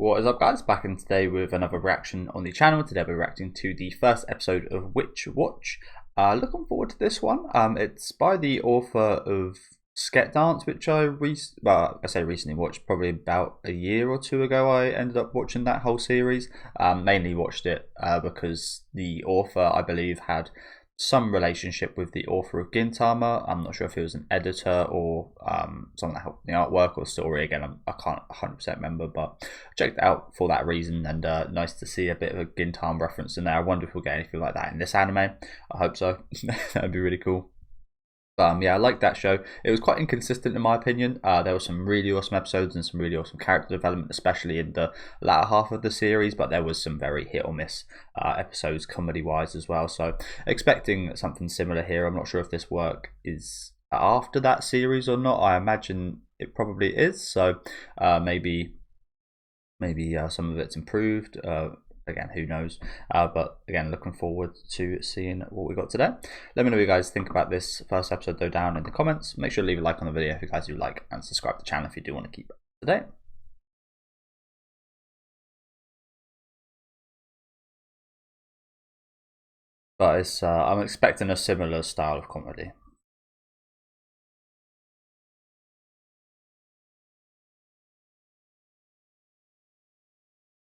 What is up, guys? Back in today with another reaction on the channel. Today we're reacting to the first episode of Witch Watch. Looking forward to this one. It's by the author of Sket Dance, which I recently watched, probably about a year or two ago. I ended up watching that whole series. Mainly watched it because the author, I believe, had some relationship with the author of Gintama. I'm not sure if he was an editor or someone that helped the artwork or story. Again, I can't 100% remember, but checked it out for that reason, and nice to see a bit of a Gintama reference in there. I wonder if we'll get anything like that in this anime. I hope so. That'd be really cool. Yeah, I liked that show. It was quite inconsistent in my opinion. There were some really awesome episodes and some really awesome character development, especially in the latter half of the series, but there was some very hit or miss episodes comedy-wise as well. So expecting something similar here. I'm not sure if this work is after that series or not. I imagine it probably is. So maybe some of it's improved. Again, who knows? But again, looking forward to seeing what we got today. Let me know what you guys think about this first episode though down in the comments. Make sure to leave a like on the video if you guys do like, and subscribe to the channel if you do want to keep up to date. But it's I'm expecting a similar style of comedy.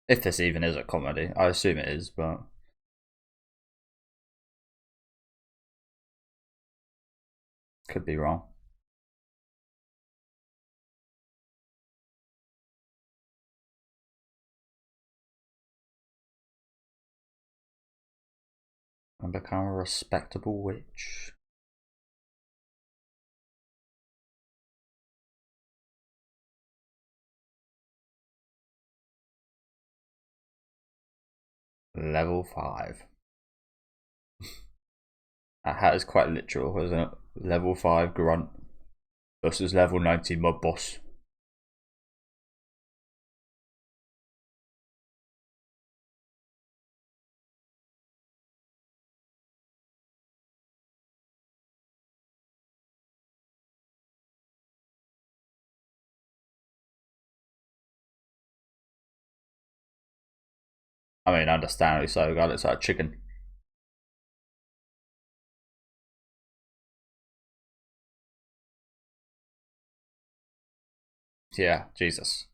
If this even is a comedy, I assume it is, but could be wrong. And become a respectable witch. Level 5. That hat is quite literal, isn't it? Level 5 grunt versus level 90 mob boss. I mean, understandably so, guy looks like a chicken. Yeah, Jesus.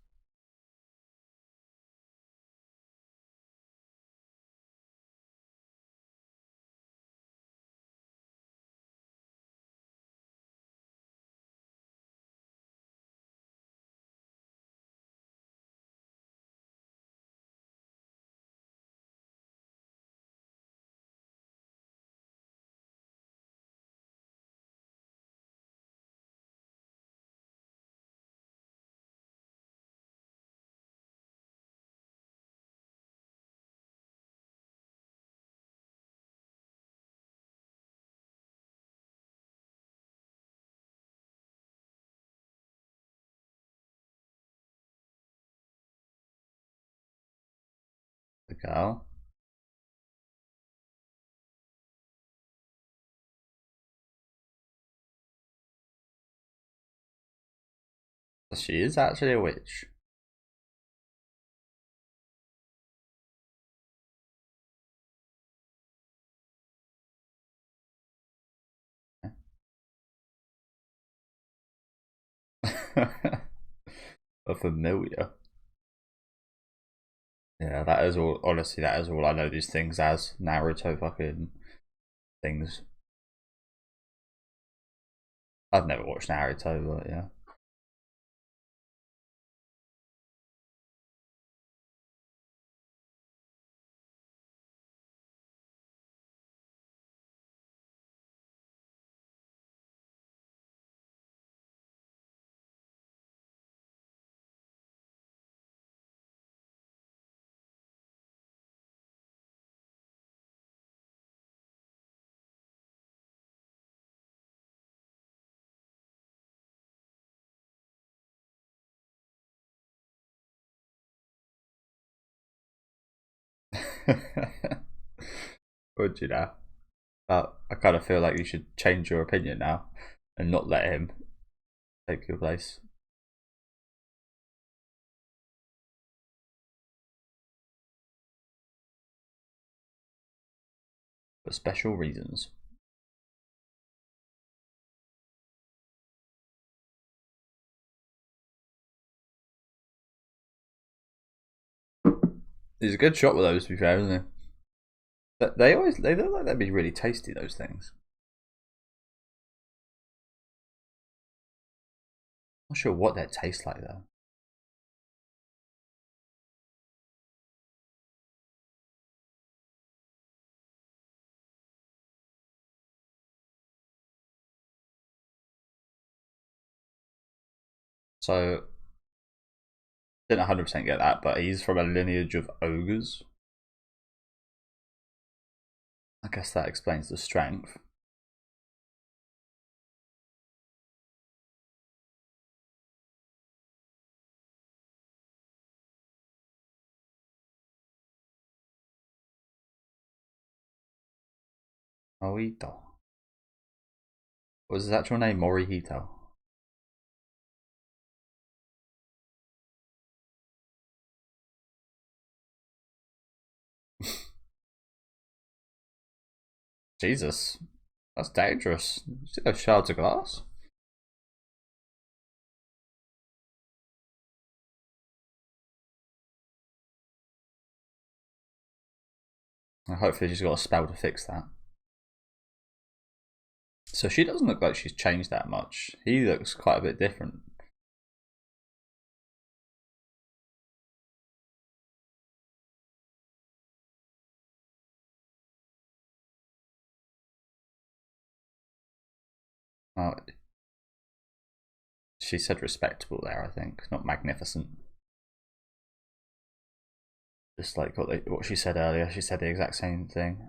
The girl. She is actually a witch. A familiar. Yeah, that is all. Honestly, that is all I know these things as. Naruto fucking things. I've never watched Naruto, but yeah. Would you know? But I kind of feel like you should change your opinion now and not let him take your place. for special reasons. He's a good shot with those, to be fair, isn't he? They look like they'd be really tasty, those things. Not sure what they'd taste like though. So didn't 100% get that, but he's from a lineage of ogres. I guess that explains the strength. Morihito. What was his actual name? Morihito. Jesus, that's dangerous. You see those shards of glass? Hopefully she's got a spell to fix that. So she doesn't look like she's changed that much. He looks quite a bit different. Oh, she said respectable there, I think, not magnificent. Just like what she said earlier, she said the exact same thing.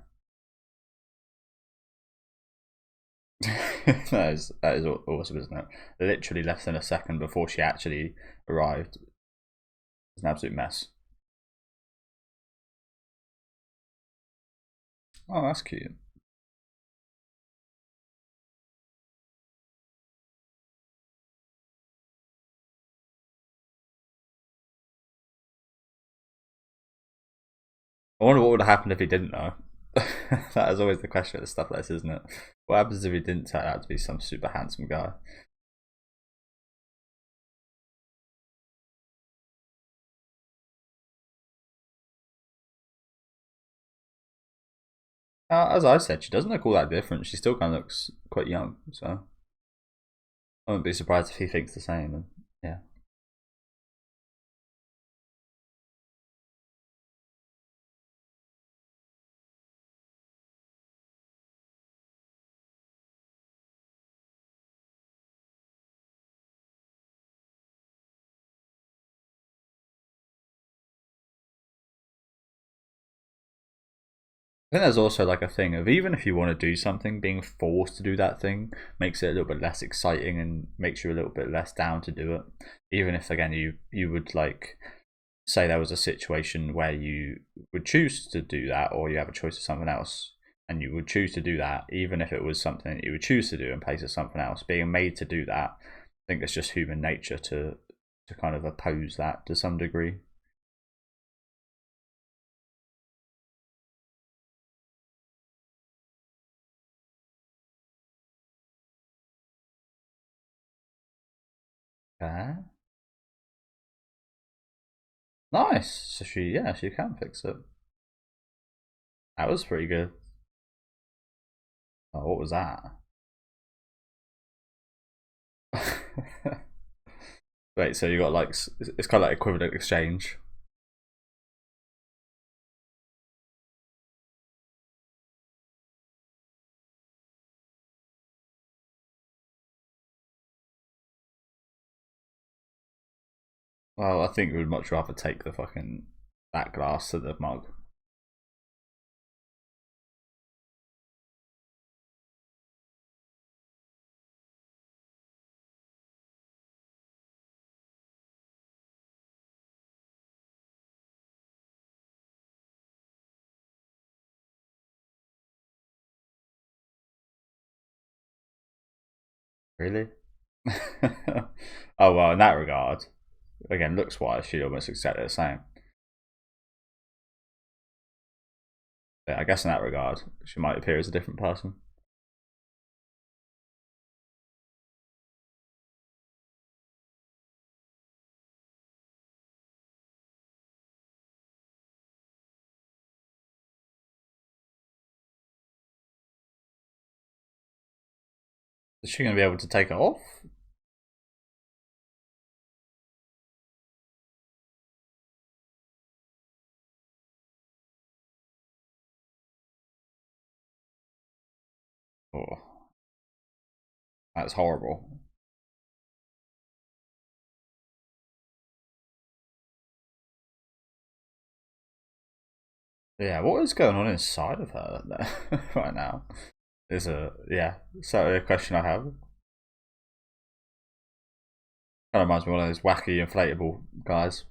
that is awesome, isn't it? Literally less than a second before she actually arrived. It's an absolute mess. Oh, that's cute. I wonder what would have happened if he didn't know. That is always the question with stuff like this, isn't it? What happens if he didn't turn out to be some super handsome guy? As I said, she doesn't look all that different. She still kind of looks quite young, so I wouldn't be surprised if he thinks the same. And yeah. I think there's also like a thing of even if you want to do something, being forced to do that thing makes it a little bit less exciting and makes you a little bit less down to do it. Even if again you would like say there was a situation where you would choose to do that or you have a choice of something else and you would choose to do that, even if it was something that you would choose to do in place of something else, being made to do that, I think it's just human nature to kind of oppose that to some degree. Okay. Nice. So she can fix it. That was pretty good. Oh, what was that? Wait, so you got like it's kind of like equivalent exchange. Well, I think we would much rather take the fucking that glass to the mug. Really? Oh well, in that regard, again, looks wise, she almost exactly the same. Yeah, I guess in that regard, she might appear as a different person. Is she going to be able to take it off? Oh, that's horrible. Yeah, what is going on inside of her right now? Is a yeah, certainly a question I have. Kind of reminds me of one of those wacky inflatable guys.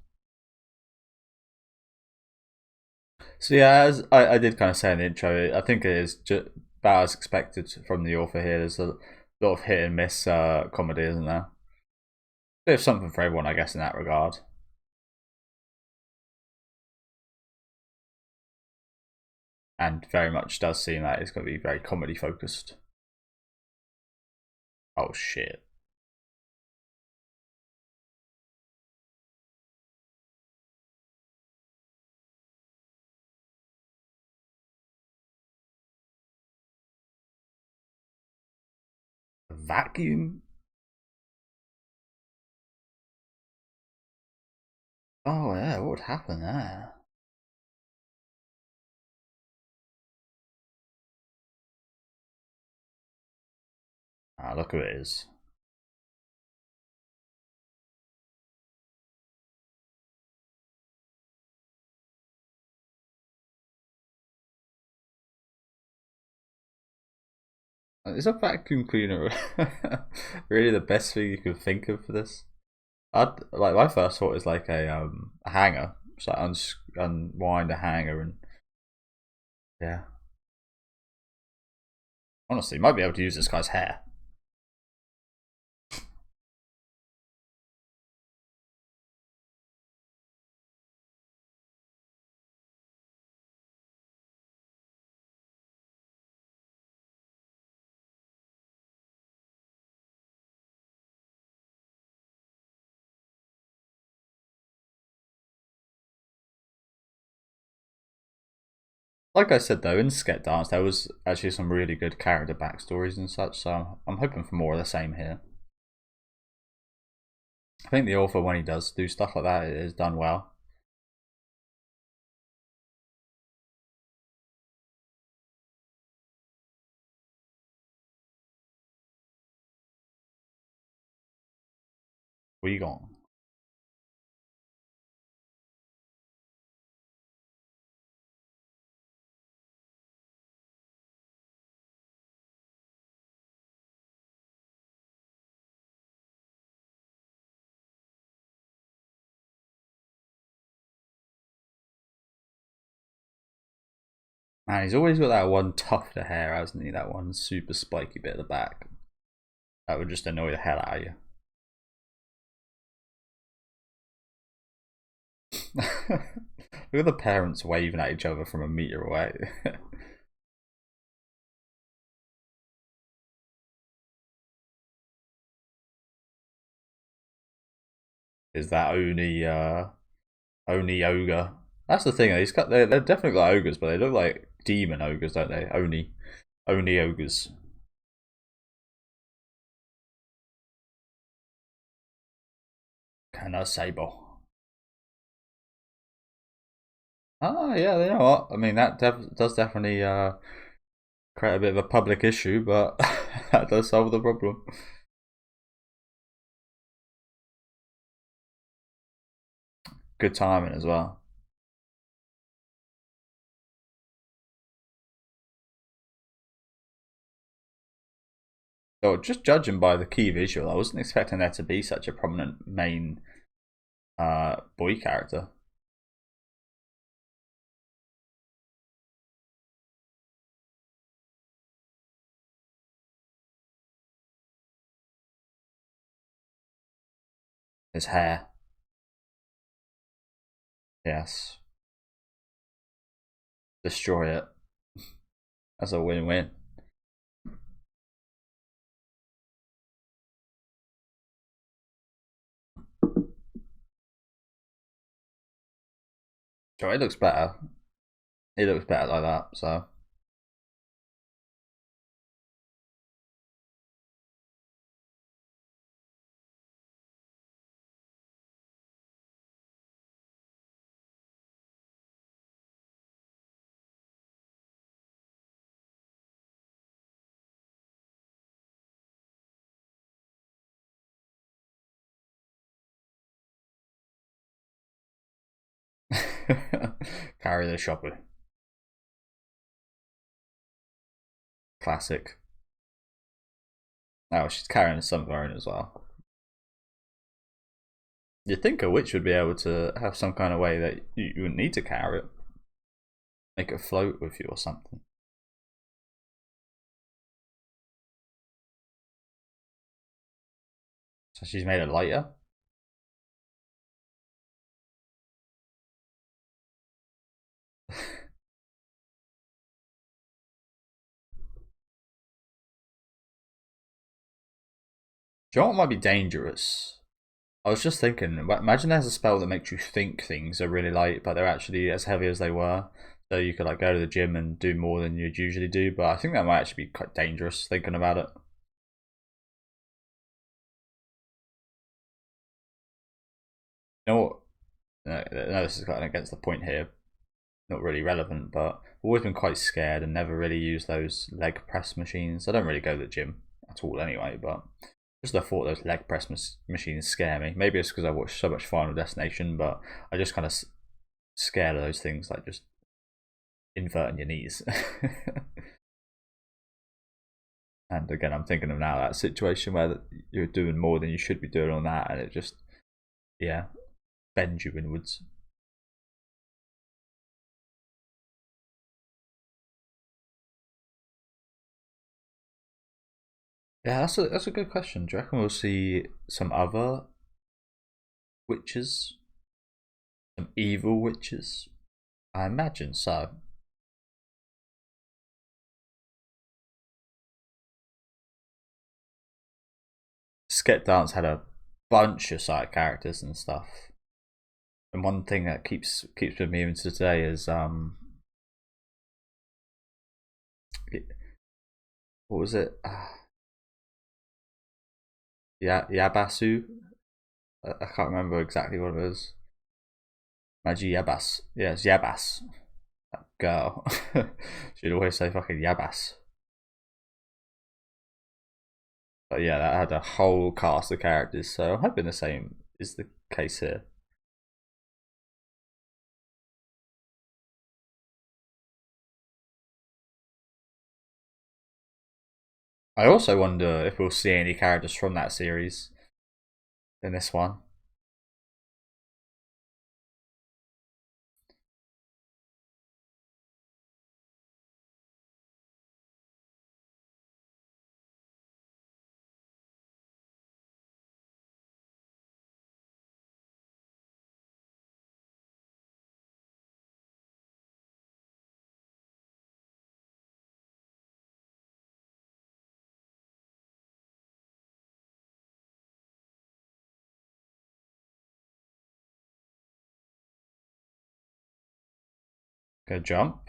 So yeah, as I did kind of say in the intro, I think it is just about as expected from the author here. There's a lot of hit and miss comedy, isn't there? There's something for everyone, I guess, in that regard. And very much does seem like it's going to be very comedy focused. Oh shit. A vacuum? Oh yeah, what would happen there? Ah, look who it is. Is a vacuum cleaner really the best thing you could think of for this? I'd like my first thought is like a hanger, so unwind a hanger and yeah. Honestly, might be able to use this guy's hair. Like I said though, in Sket Dance there was actually some really good character backstories and such, so I'm hoping for more of the same here. I think the author, when he does do stuff like that, it is done well. We gone. Man, he's always got that one tuft of hair, hasn't he? That one super spiky bit at the back. That would just annoy the hell out of you. Look at the parents waving at each other from a meter away. Is that Oni ogre? That's the thing. They're definitely like ogres, but they look like demon ogres, don't they? Oni ogres. Can I sable? Ah, yeah. You know what? I mean, that does definitely create a bit of a public issue, but that does solve the problem. Good timing as well. So just judging by the key visual, I wasn't expecting there to be such a prominent main boy character. His hair, yes, destroy it. That's a win-win. So it looks better. It looks better like that. So carry the shopper. Classic. Oh, she's carrying some of her own as well. You'd think a witch would be able to have some kind of way that you wouldn't need to carry it. Make it float with you or something. So she's made it lighter. Do you know what might be dangerous? I was just thinking, imagine there's a spell that makes you think things are really light, but they're actually as heavy as they were. So you could like go to the gym and do more than you'd usually do, but I think that might actually be quite dangerous thinking about it. You know what? No, this is kind of against the point here. Not really relevant, but I've always been quite scared and never really used those leg press machines. I don't really go to the gym at all anyway, but just the thought those leg press machines scare me. Maybe it's because I watched so much Final Destination, but I just kind of scared of those things, like just inverting your knees. And again, I'm thinking of now that situation where you're doing more than you should be doing on that, and it just, yeah, bends you inwards. Yeah, that's a good question. Do you reckon we'll see some other witches, some evil witches? I imagine so. Skip Dance had a bunch of side characters and stuff, and one thing that keeps with me even to today is what was it? Yeah, Yabasu. I can't remember exactly what it was. Magi Yabas. Yeah, it's Yabas. That girl. She'd always say fucking Yabas. But yeah, that had a whole cast of characters, so I'm hoping the same is the case here. I also wonder if we'll see any characters from that series in this one. Go jump.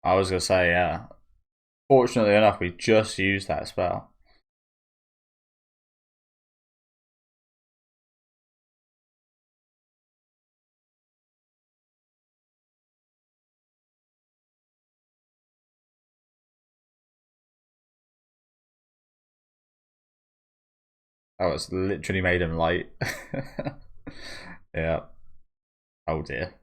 I was gonna say, yeah. Fortunately enough, we just used that spell. Oh, it's literally made him light. Yeah. Oh dear.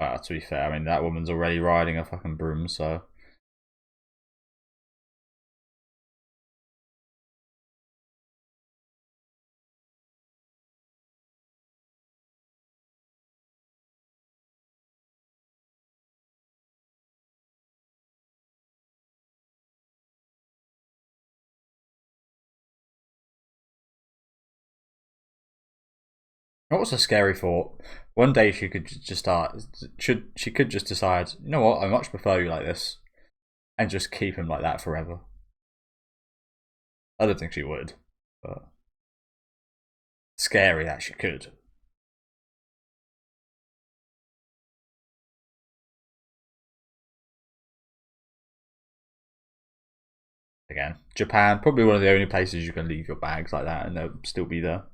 Well, to be fair, I mean that woman's already riding a fucking broom, so What was a scary thought? One day she could just start. She could just decide? You know what? I much prefer you like this, and just keep him like that forever. I don't think she would, but scary that she could. Again, Japan, probably one of the only places you can leave your bags like that and they'll still be there.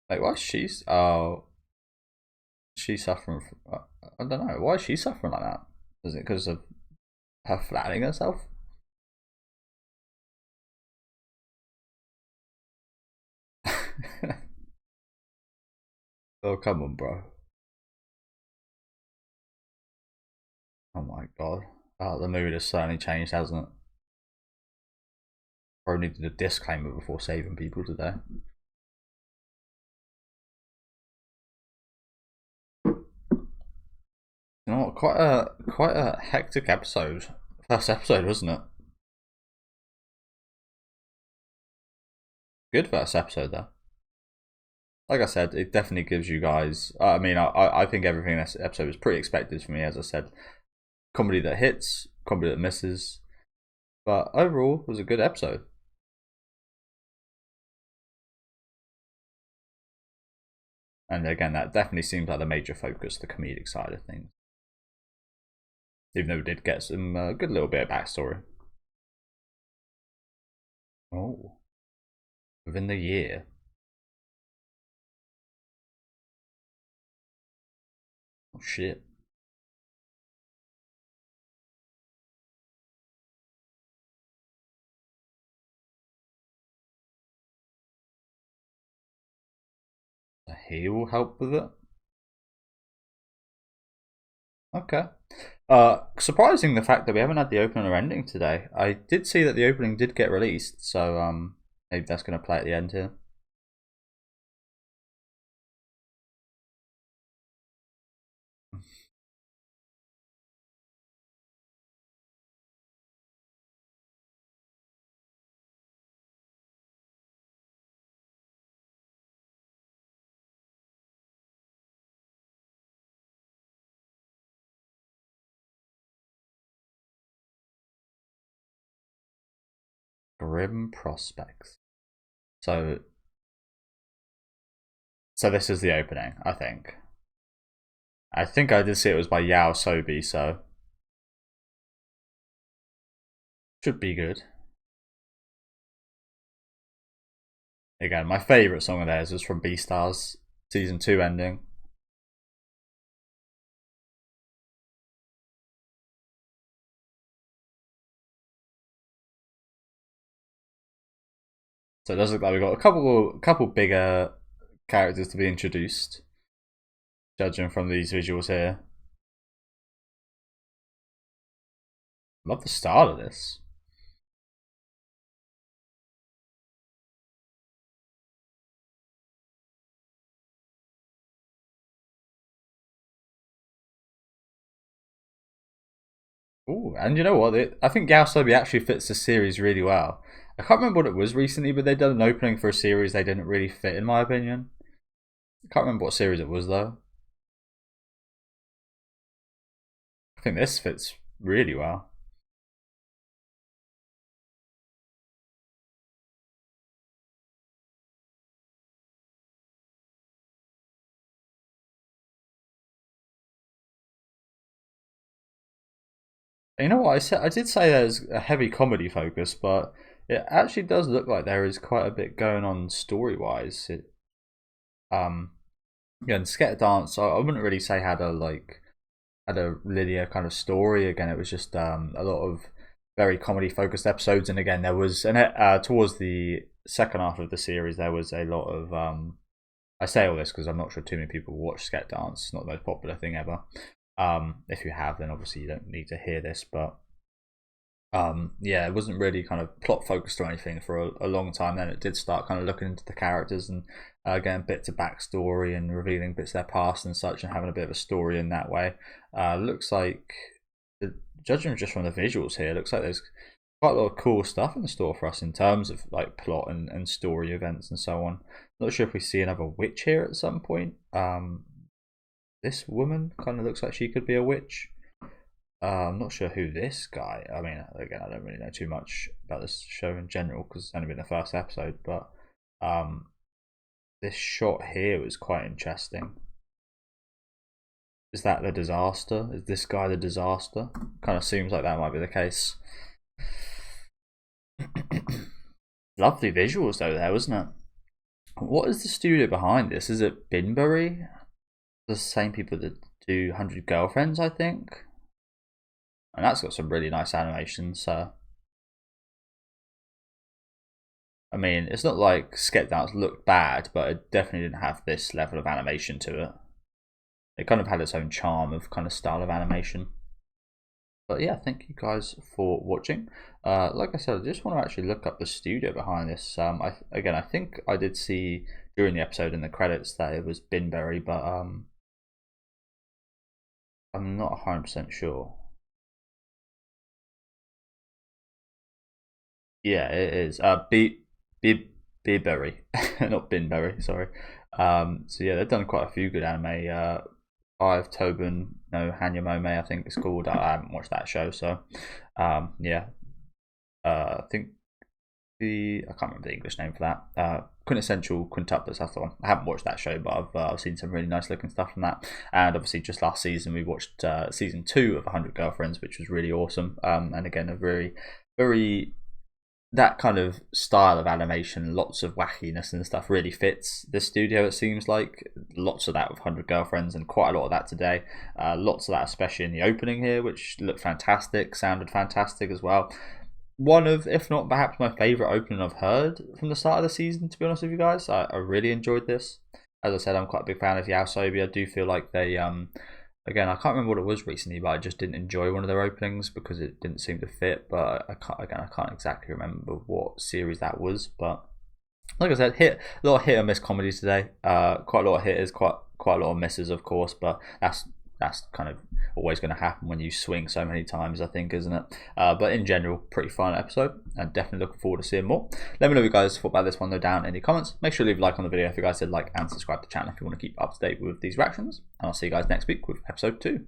Like, why is she? Oh, she's suffering. I don't know. Why is she suffering like that? Is it because of her flattening herself? Oh, come on, bro. Oh my god. Oh, the mood has certainly changed, hasn't it? Probably needed a disclaimer before saving people today. You know what? Quite a hectic episode. First episode, wasn't it? Good first episode though. Like I said, it definitely gives you guys. I mean, I think everything in this episode was pretty expected for me. As I said, comedy that hits, comedy that misses, but overall, it was a good episode. And again, that definitely seems like the major focus, the comedic side of things. Even though we did get some good little bit of backstory. Oh, within the year. Oh shit. He will help with it. Okay. Surprising the fact that we haven't had the opening or ending today. I did see that the opening did get released, so maybe that's going to play at the end here. Grim prospects. So, so this is the opening. I think. I think I did see it was by Yao Sobi, so should be good. Again, my favourite song of theirs was from Beastars season 2 ending. So it does look like we've got a couple bigger characters to be introduced, judging from these visuals here. Love the start of this. Ooh, and you know what? I think Gao Sobi actually fits the series really well. I can't remember what it was recently, but they did an opening for a series they didn't really fit, in my opinion. I can't remember what series it was though. I think this fits really well. You know what I said? I did say there's a heavy comedy focus, but it actually does look like there is quite a bit going on story wise. Um, again, Sket Dance. I wouldn't really say had a linear kind of story. Again, it was just a lot of very comedy focused episodes, and again, there was towards the second half of the series there was a lot of I say all this because I'm not sure too many people watch Sket Dance. It's not the most popular thing ever. If you have, then obviously you don't need to hear this, but yeah, it wasn't really kind of plot focused or anything for a long time. Then it did start kind of looking into the characters and getting bits of backstory and revealing bits of their past and such, and having a bit of a story in that way. Looks like, judging just from the visuals here, looks like there's quite a lot of cool stuff in the store for us in terms of like plot and story events and so on. Not sure if we see another witch here at some point. This woman kind of looks like she could be a witch. I'm not sure who this guy. I mean, again, I don't really know too much about this show in general because it's only been the first episode. But this shot here was quite interesting. Is that the disaster? Is this guy the disaster? Kind of seems like that might be the case. Lovely visuals though there, wasn't it? What is the studio behind this? Is it Binbury? The same people that do 100 Girlfriends, I think. And that's got some really nice animations. So, I mean, it's not like Sket Dance looked bad, but it definitely didn't have this level of animation to it. It kind of had its own charm of kind of style of animation. But yeah, thank you guys for watching. Like I said, I just want to actually look up the studio behind this. Again, I think I did see during the episode in the credits that it was Binbury, but I'm not 100% sure. Yeah, it is. Beerberry, not Binberry. Sorry. So yeah, they've done quite a few good anime. Five Tobin no Hanyamome, I think it's called. I haven't watched that show, so yeah. I think I can't remember the English name for that. Quintessential Quintuplets, that's the one. I haven't watched that show, but I've seen some really nice looking stuff from that. And obviously, just last season we watched season 2 of 100 Girlfriends, which was really awesome. And again, a very that kind of style of animation, lots of wackiness and stuff, really fits the studio. It seems like lots of that with 100 Girlfriends, and quite a lot of that today. Lots of that, especially in the opening here, which looked fantastic, sounded fantastic as well. One of, if not perhaps my favourite opening I've heard from the start of the season, to be honest with you guys. I really enjoyed this. As I said, I'm quite a big fan of Yaosobi. I do feel like they, again, I can't remember what it was recently, but I just didn't enjoy one of their openings because it didn't seem to fit. But I can't exactly remember what series that was. But like I said, a lot of hit and miss comedies today. Quite a lot of hitters, quite a lot of misses, of course. But that's kind of always going to happen when you swing so many times, I think, isn't it? But in general, pretty fun episode, and definitely looking forward to seeing more. Let me know what you guys thought about this one though down in the comments. Make sure to leave a like on the video if you guys did like, and subscribe to the channel if you want to keep up to date with these reactions. And I'll see you guys next week with episode 2.